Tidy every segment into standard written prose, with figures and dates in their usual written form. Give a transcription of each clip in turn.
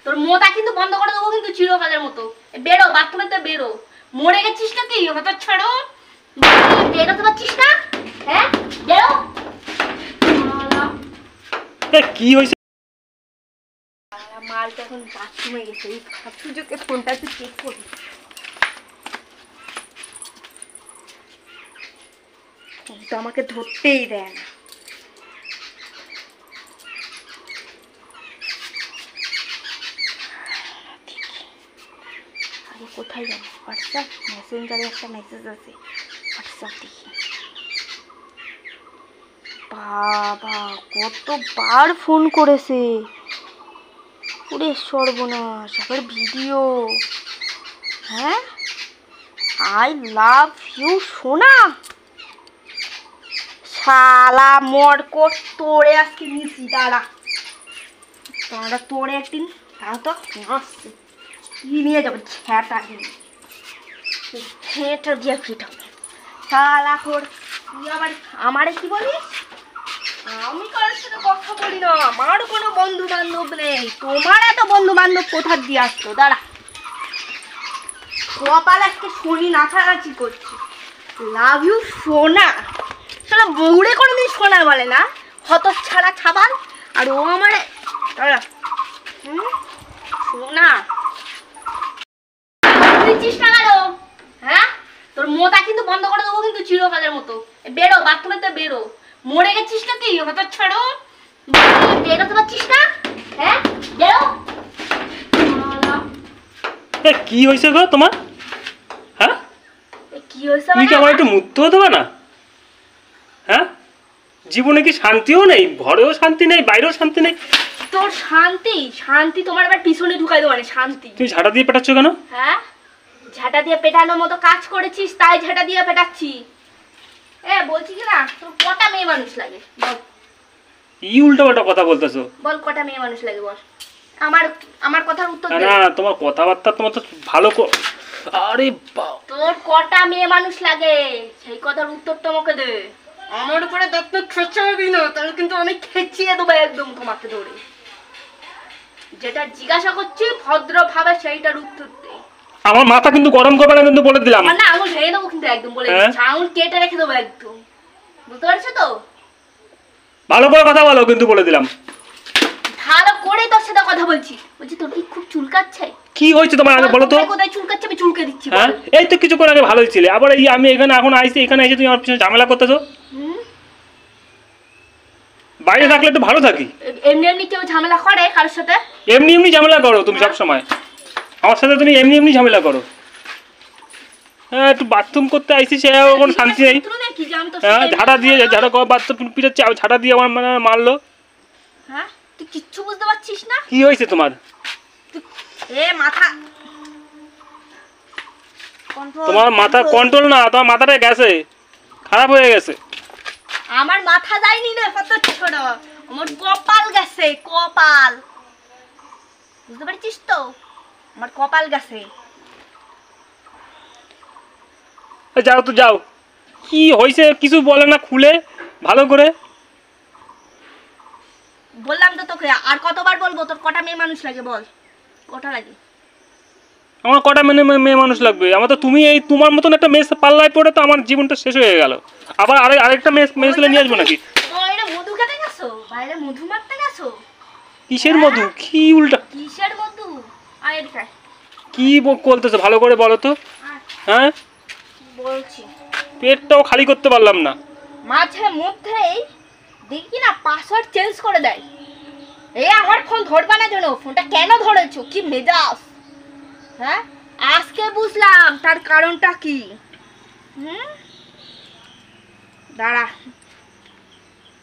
তোর মোতা কিন্তু বন্ধ করে দেবো কিন্তু চিরকালের মতো। বেরো বাথরুমে তো বেরো। মরে গেছিস নাকি হঠাৎ ছাড়ো? বেরোতে পারছিস না? হ্যাঁ বেরো। কি হয়েছে? মালটা এখন বাথরুমে গেছে। এই সুযোগে ফোনটা একটু চেক করি। তো আমাকে ধরতেই দেয় না। আরে কোথায় যাবো? হোয়াটসঅ্যাপ মেসেঞ্জারে একটা মেসেজ আছে, হোয়াটসঅ্যাপ দেখি। বাবা কতবার ফোন করেছে, পুরে সর্বনাশ। আবার ভিডিও। হ্যাঁ আই লাভ ইউ সোনা। শালা মরকট তোরে আজকে নিচ্ছি। দাঁড়া দাঁড়া, তোরে একদিন তাও তো আসছে। কি নিয়ে যাবো? ঝ্যাঁটা নিয়ে, ঝেঁটা দিয়ে ফিট হবে। শালা তোর তুই আবার আমারে কি বলিস? আমি কারোর সাথে কথা বলি না, আমার কোনো বন্ধু বান্ধব নেই। তোমার এত বন্ধু বান্ধব কোথার দিয়ে আসতো? দাঁড়া, কপাল আজকে শনি নাচানাচি করছে। লাভ ইউ সোনা। শালা বউরে কোনোদিন সোনা বলে না, হত ছাড়া খাবার। আর ও আমারে দাঁড়া সোনা দিচ্ছিস না কেন? হ্যাঁ তোর মোতা কিন্তু বন্ধ করে দেবো কিন্তু চিরকালের মতো। বেরো বাথরুমে তো বেরো। মরে গেছিস নাকি হঠাৎ ছাড়ো? বেরোতে পারছিস না? হ্যাঁ বেরো। কি হয়েছে গো তোমার? হ্যাঁ কি হয়েছে? তুমি কি আমার একটু মুক্ত হতে পারো না? হ্যাঁ জীবনে কি শান্তিও নেই? ঘরেও শান্তি নেই, বাইরেও শান্তি নেই। তোর শান্তি? শান্তি তোমার আবার পিছনে ঢুকাই দেবো। মানে শান্তি তুমি ঝাঁটা দিয়ে পেটাচ্ছ কেন? হ্যাঁ ঝাঁটা দিয়ে পেটানোর মতো কাজ করেছিস তাই ঝাঁটা দিয়ে পেটাচ্ছি। বলছি কি না, তোর কটা মেয়ে মানুষ লাগে বল? কি উল্টোপাল্টা কথা বলতেছো? বল কটা মেয়ে মানুষ লাগে বল? আমার কথার উত্তর দে। না তোমার কথাবার্তা তোমার তো ভালো। আরে বাপ, তোর কটা মেয়ে মানুষ লাগে সেই কথার উত্তর তোমাকে দে। আমার উপরে দত্ত খেঁচাবি না, তাহলে কিন্তু আমি খেঁচিয়ে দেবো একদম তোমাকে ধরে। যেটা জিজ্ঞাসা করছি ভদ্রভাবে সেইটার উত্তর দে। আমার মাথা কিন্তু গরম করবে না কিন্তু বলে দিলাম। না আঙুল ভেঙে দেবো কিন্তু একদম বলে দিচ্ছি। আঙুল কেটে রেখে দেবো একদম, বুঝতে পারছো তো? ভালো করে কথা বলো কিন্তু বলে দিলাম। ভালো করে তোর সাথে কথা বলছি। বলছি তোর কি খুব চুলকাচ্ছে? কি হয়েছে তোমার আগে বলো তো? কোথায় চুলকাচ্ছে আমি চুলকে দিচ্ছি। হ্যাঁ এই তো কিছুক্ষণ আগে ভালোই ছিলে, আবার এই আমি এখানে এখন আইছি, এখানে এসে তুমি আমার পিছনে ঝামেলা করতেছো। বাইরে থাকলে একটু ভালো থাকি। এমনি এমনি কেউ ঝামেলা করে কারোর সাথে? এমনি এমনি ঝামেলা করো তুমি সব সময় আমার সাথে, তুমি এমনি এমনি ঝামেলা করো। হ্যাঁ একটু বাথরুম করতে আইসি, সে কোনো শান্তি নেই। হ্যাঁ ঝাড়া দিয়ে ঝাড়া বাথরুম পিটাচ্ছে, ঝাড়া দিয়ে আমার মানে মারলো। হ্যাঁ তুই কিচ্ছু বুঝতে পারছিস না? কি হয়েছে তোমার? মাথা তোমার মাথা কন্ট্রোল না, তোমার মাথাটা গেছে, খারাপ হয়ে গেছে। আমার মাথা যায়নি রে কত ছোট, আমার কপাল গেছে। কপাল বুঝতে পারছিস তো? আমার কপাল গেছে। যাও তো যাও। কি হয়েছে কিছু বলে না খুলে ভালো করে? বললাম তো তোকে, আর কতবার বলবো? তোর কটা মেয়ে মানুষ লাগে বল? কটা লাগে? আমার কটা মেয়ে মানুষ লাগবে? আমার তো তুমি এই তোমার মতন একটা মেয়ে পাল্লায় পড়ে তো আমার জীবনটা শেষ হয়ে গেল। আবার আরেকটা মেয়ে নিয়ে আসবো নাকি? বাইরে মধু খেতে গেছো? বাইরে মধু মারতে গেছো? কিসের মধু? কি উল্টা কিসের মধু? আয় এদিকে। কি বলতেছো ভালো করে বলো তো? হ্যাঁ বলছি, পেটটাও খালি করতে পারলাম না। মাঝে মধ্যেই দেখি না পাসওয়ার্ড চেঞ্জ করে দেয়। আমার ফোন ধরবা না জানো? ফোনটা কেন ধরেছো? কি মেজাজ? হ্যাঁ আজকে বুঝলাম তার কারণটা কি। দাঁড়া,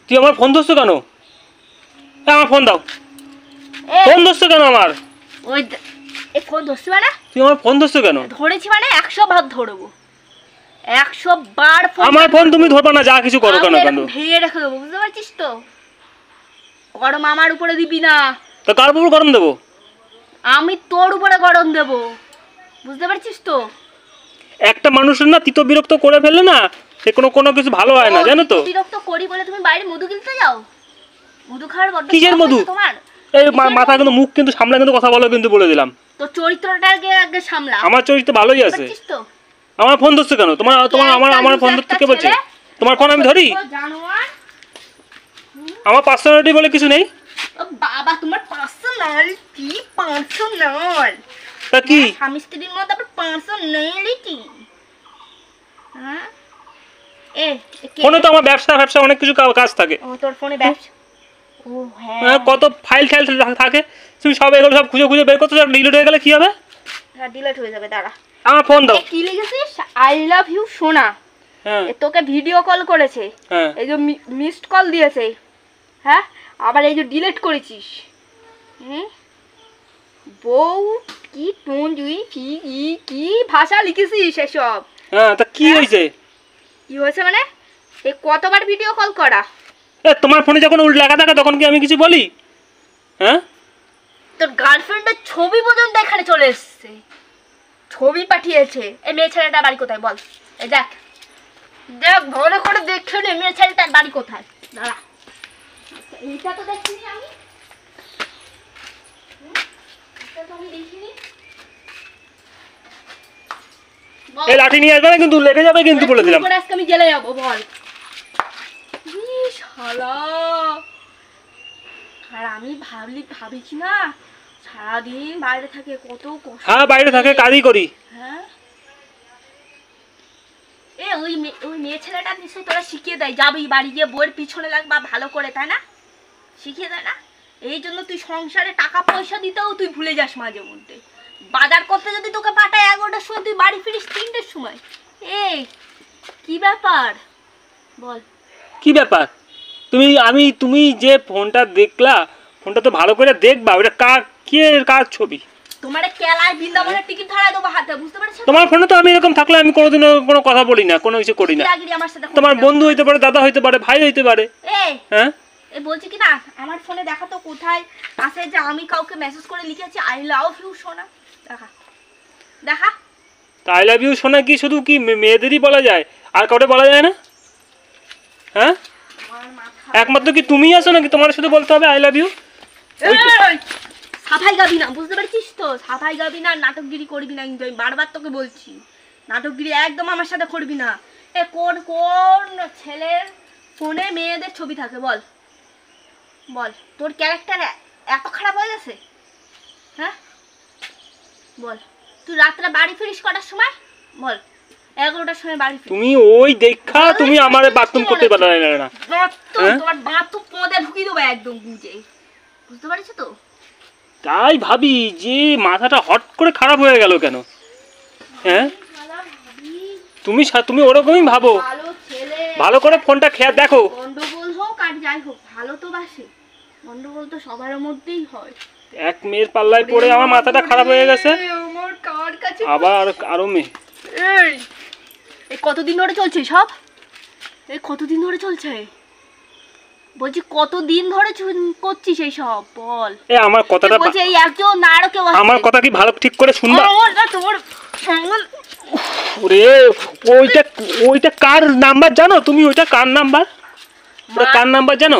তুই আমার ফোন ধরছো কেন? আমার ফোন দাও। ফোন ধরছো কেন আমার? ওই ফোন ধরছি মানে? তুই আমার ফোন ধরছো কেন? ধরেছি মানে 100 বার ধরবো, 100 বার। আমার ফোন তুমি ধরবা না, যা কিছু করো কেন কেন ভেঙে রেখে দেবো, বুঝতে পারছিস তো? গরম আমার উপরে দিবি না। তো কার উপর গরম দেবো? আমি তোর উপরে গরম দেব, বুঝতে পারছিস তো? একটা মানুষের না তিত বিরক্ত করে ফেললে না সে কোনো কিছু ভালো হয় না, জানো তো? বিরক্ত করি বলে তুমি বাইরে মধু কিনতে যাও? মধু খাওয়ার বড্ড কিসের মধু? তোমার এই মাথা কিন্তু মুখ কিন্তু সামলা কিন্তু কথা বলো কিন্তু বলে দিলাম। তোর চরিত্রটা আগে সামলা। আমার চরিত্র ভালোই আছে। তো আমার ফোন ধরছে কেন? তোমার আমার ফোন ধরতে কে বলছে? তোমার ফোন আমি ধরি? জানোয়ার। আমার পার্সোনালিটি বলে কিছু নেই। ও বাবা তোমার পার্সোনাল কি পার্সোনাল? তা কি? স্বামী স্ত্রীর মধ্যে আবার পার্সোনালিটি? হ্যাঁ ফোনে তো আমার ব্যবসা অনেক কিছু কাজ থাকে। ও তোর ফোনে ব্যবসা? ও হ্যাঁ কত ফাইল থাকে, তুমি সব এগুলো সব খুঁজে বের করতে, ডিলিট হয়ে গেলে কি হবে? হ্যাঁ ডিলিট হয়ে যাবে, দাঁড়া। আমার ফোন দাও। কি লিখেছিস? আই লাভ ইউ সোনা। হ্যাঁ তোকে ভিডিও কল করেছে, হ্যাঁ এই যে মিসড কল দিয়েছে, হ্যাঁ আবার এই যে ডিলিট করেছিস। বউ কি টোন জুই কি ভাষা লিখেছিস এসব? হ্যাঁ তা কি হয়েছে? কি হয়েছে মানে? এই কতবার ভিডিও কল করা? তোমার ফোনে যখন উল্ট লাগা থাকে তখন কি আমি কিছু বলি? হ্যাঁ তোর গার্লফ্রেন্ডের ছবি পর্যন্ত এখানে চলে এসছে, ছবি পাঠিয়েছে। এই মেয়ে ছেলেটার বাড়ি কোথায় বল? এই দেখ ভালো করে দেখে নে মেয়ে ছেলেটার বাড়ি কোথায়। দাঁড়া, এইটা তো দেখিনি আমি, দেখিনি। এই লাঠি নিয়ে আসবে না কিন্তু, লেগে যাবে কিন্তু বলে দিলাম। আজকে আমি জেলে যাবো বল। শালা, আর আমি ভাবিছি না সারাদিন বাইরে থাকে, কত কষ্ট। হ্যাঁ বাইরে থাকে, কাজই করি। হ্যাঁ ওই মেয়ে ছেলেটা নিশ্চয়ই তোরা শিখিয়ে দেয়, যাবি বাড়ি গিয়ে বইয়ের পিছনে লাগবা ভালো করে, তাই না? শিখিয়ে দেয় না? এই জন্য তুই সংসারে টাকা পয়সা দিতেও তুই ভুলে যাস মাঝে মধ্যে। বাজার করতে যদি তোকে পাঠায় 11টার সময়, তুই বাড়ি ফিরিস 3টের সময়। এই কি ব্যাপার বল? কি ব্যাপার? তুমি যে ফোনটা দেখলা, ফোনটা তো ভালো করে দেখবা, ওটা কার ছবি? তোমার কেলায় বৃন্দাবনের টিকিট ধরায় দেবো হাতে, বুঝতে পারছো? তোমার ফোনে তো আমি এরকম থাকলে আমি কোনোদিনও কোনো কথা বলি না, কোনো কিছু করি না। তোমার বন্ধু হইতে পারে, দাদা হইতে পারে, ভাই হইতে পারে। হ্যাঁ এই বলছি কি না, আমার ফোনে দেখা তো কোথায় আছে যে আমি কাউকে মেসেজ করে লিখেছি আই লাভ ইউ সোনা। দেখা আই লাভ ইউ সোনা কি শুধু কি মেয়েদেরই বলা যায়, আর কাউকে বলা যায় না? হ্যাঁ একমাত্র কি তুমি আছো নাকি তোমার শুধু বলতে হবে আই লাভ ইউ? সাফাই গাবি না, বুঝতে পারছিস তো? সাফাই গাবি না, নাটকগিরি করবি না, কিন্তু আমি বারবার তোকে বলছি নাটকগিরি একদম আমার সাথে করবি না। কোন ছেলের ফোনে মেয়েদের ছবি থাকে বল? বল তোর ক্যারেক্টার এত খারাপ হয়ে গেছে? হ্যাঁ বল, তুই রাত্রে বাড়ি ফিরিস কটার সময় বল? 11টার সময় বাড়ি ফিরিস। তুমি ওই দেখা তুমি আমারে বাথরুম করতে পারলে না। তোমার বাথরুম পদে ঢুকিয়ে দেবো একদম গুজে, বুঝতে পারছো তো? তাই ভাবি যে মাথাটা হট করে খারাপ হয়ে গেল কেন? হ্যাঁ তুমি ওরকমই ভাবো। ভালো করে ফোনটা খেয়ে দেখো। গন্ডগোল হোক আর যাই হোক, ভালো তো বাসে, গন্ডগোল তো সবার মধ্যেই হয়। এক মেয়ের পাল্লায় পড়ে আমার মাথাটা খারাপ হয়ে গেছে, আবার আরো মেয়ে। এই কতদিন ধরে চলছে সব? এই কতদিন ধরে চলছে বলছি, কতদিন ধরে করছিস এই সব বল? আমার কথাটা বলছি এই একজন না আরো কেউ? আমার কথা কি ভালো ঠিক করে শুনবা? তোমার ওরে ওইটা কার নাম্বার জানো তুমি? ওইটা কার নাম্বার? ওটা কার নাম্বার জানো?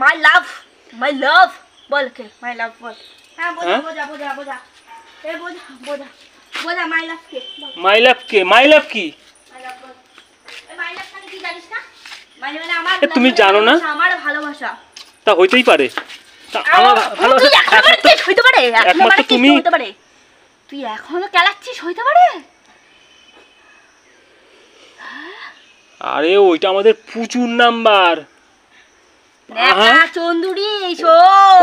মাই লাভ বল কে? মাই লাভ বল। হ্যাঁ বোঝা মাই লাভ কে? মাই লাভ কে? মাই লাভ কি? মাই লাভ মানে কি জানিস না? মানে আমার তুমি জানো না? আমার ভালোবাসা। তা হইতেই পারে, আমার ভালোবাসা হইতে পারে, একমাত্র তুমি হইতে পারে। তুই এখনো কেলাচ্ছিস হইতে পারে? আরে ওইটা আমাদের পুচুর নাম্বার। চন্দুরি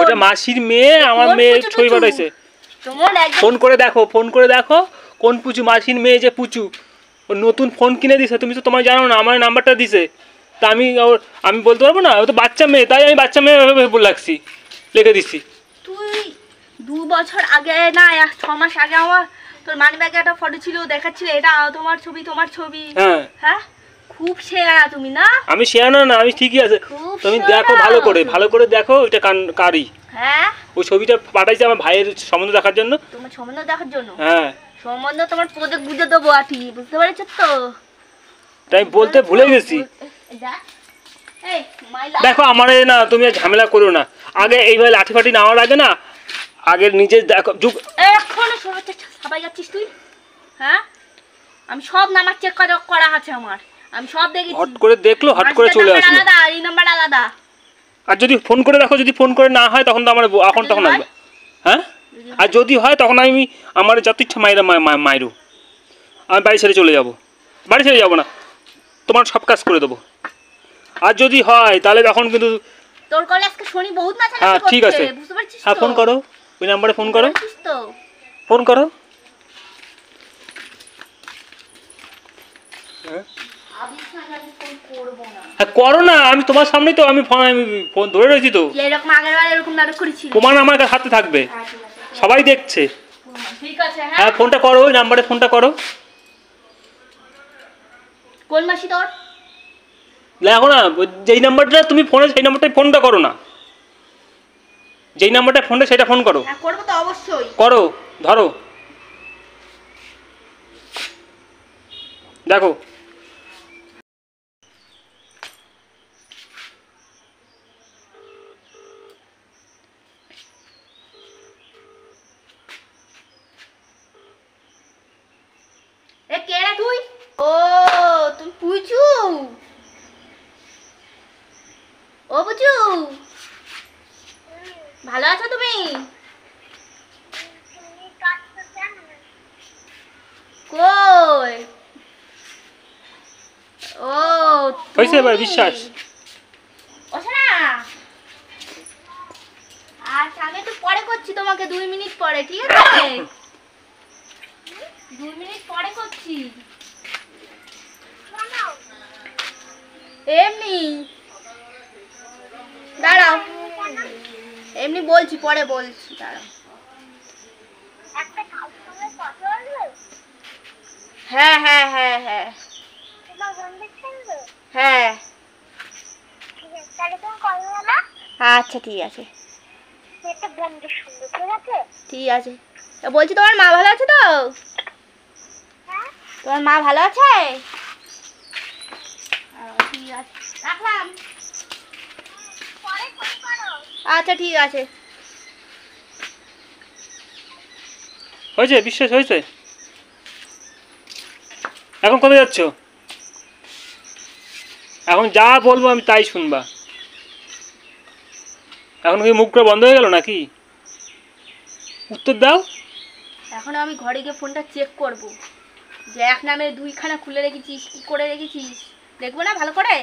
ওটা মাসির মেয়ে, আমার মেয়ে ছবি পাঠাইছে। ফোন করে দেখো কোন পুচু, মাসির মেয়ে যে পুচু, ও নতুন ফোন কিনে দিছে। তুমি তো তোমার জানো না, আমার নাম্বারটা দিছে। তা আমি বলতে পারবো না? ও তো বাচ্চা মেয়ে, তাই আমি বাচ্চা মেয়ে বলে লাগছি, লিখে দিছি। তুই 2 বছর আগে না 6 মাস আগে আমার তোর মানি ব্যাগে একটা ফটো ছিল, দেখাচ্ছিল এটা তোমার ছবি। হ্যাঁ খুব শেয়ানা তুমি না? আমি শেয়ানা না, আমি ঠিকই আছে। তুমি দেখো ভালো করে দেখো ওইটা কারি। হ্যাঁ ওই ছবিটা পাঠাইছে আমার ভাইয়ের সম্বন্ধ দেখার জন্য। তোমার সম্বন্ধ দেখার জন্য? হ্যাঁ সম্বন্ধ তোমার পদে গুজে দেবো আটি, বুঝতে পারছো তো? তাই বলতে ভুলে গেছি। দেখো আমারে না তুমি আর ঝামেলা করো না। আগে এইভাবে লাঠি ফাটি নেওয়ার আগে না আগে নিজে দেখো যুগ এখনো সবাই যাচ্ছিস তুই? হ্যাঁ, আমি সব নাম্বার চেক করা আছে আমার, আমি সব দেখেছি। হট করে দেখলো, হট করে চলে আসলো। আলাদা, এই নাম্বার আলাদা। আর যদি ফোন করে দেখো, যদি ফোন করে না হয় তখন তো আমার এখন তখন আসবে। হ্যাঁ, আর যদি হয় তখন আমি আমার যত ইচ্ছা মাইরো, আমি বাড়ি ছেড়ে চলে যাব। বাড়ি ছেড়ে যাবো না, তোমার সব কাজ করে দেবো। আর যদি হয় তাহলে তখন কিন্তু তোর কলে আজকে শনি বহুত না চালাতে। হ্যাঁ ঠিক আছে, বুঝতে পারছিস? হ্যাঁ ফোন করো, ওই নাম্বারে ফোন করো, ফোন করো। হ্যাঁ করো না, আমি তোমার সামনেই তো, আমি ফোন ধরে রয়েছি তো। এরকম আগেরবার এরকম নাটক করেছি, প্রমাণ আমার হাতে থাকবে, সবাই দেখছে। ঠিক আছে। হ্যাঁ ফোনটা করো, ওই নাম্বারে ফোনটা করো। কোন মাসি তোর? দেখো না, যেই নাম্বারটা তুমি ফোনে সেই নাম্বারটাই ফোনটা করো না, যেই নাম্বারটা ফোনটা সেটা ফোন করো। হ্যাঁ করবো তো অবশ্যই। করো, ধরো, দেখো। এ কে রে তুই? ও তুই পুচু? ও পুচু, ভালো আছো তুমি? কই? ও হয়েছে এবার বিশ্বাস? ওশোনা, আচ্ছা আমি একটু পরে করছি তোমাকে, 2 মিনিট পরে, ঠিক আছে? 2 মিনিট পরে করছি। এমনি দাঁড়াও, এমনি বলছি, পরে বলছি, দাঁড়াও। হ্যাঁ হ্যাঁ হ্যাঁ হ্যাঁ হ্যাঁ, আচ্ছা ঠিক আছে, ঠিক আছে। বলছি তোমার মা ভালো আছে তো? তোমার মা ভালো আছে? ঠিক আছে, রাখলাম। আচ্ছা ঠিক আছে। হয়েছে, বিশ্বাস হয়েছে? এখন কোথায় যাচ্ছ? এখন যা বলবো আমি তাই শুনবা। এখন কি মুখটা বন্ধ হয়ে গেল নাকি? উত্তর দাও। এখন আমি ঘরে গিয়ে ফোনটা চেক করব, যে এক নামে 2খানা খুলে রেখেছিস, কি করে রেখেছিস, দেখবো না ভালো করে?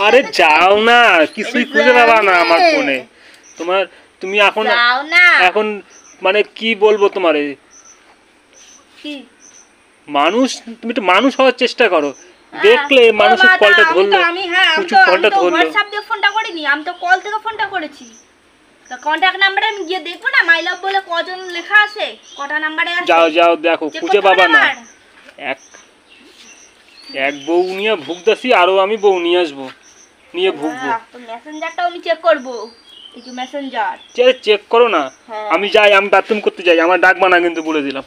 আরে যাও না, কিছুই খুঁজে পাবা না আমার ফোনে। তুমি এখন যাও না। এখন মানে কি বলবো তোমারে, কি মানুষ, তুমি একটু মানুষ হওয়ার চেষ্টা করো। দেখলে মানুষের কলটা ধরলো, কিছু কলটা ধরলো। হোয়াটসঅ্যাপ দিয়ে ফোনটা করিনি, আমি তো কল থেকে ফোনটা করেছি। তো কন্টাক্ট নাম্বারে আমি গিয়ে দেখবো না, মাই লাভ বলে কজন লেখা আছে, কটা নাম্বারে আছে? যাও যাও দেখো, খুঁজে পাবা না। এক বউ নিয়ে ভুগতাছি, আরো আমি বউ নিয়ে আসবো, নিয়ে ভুগবো। তো মেসেঞ্জারটাও আমি চেক করবো, এই যে মেসেঞ্জার চেক করো না। আমি যাই, আমি বাথরুম করতে যাই, আমার ডাকবা না কিন্তু বলে দিলাম।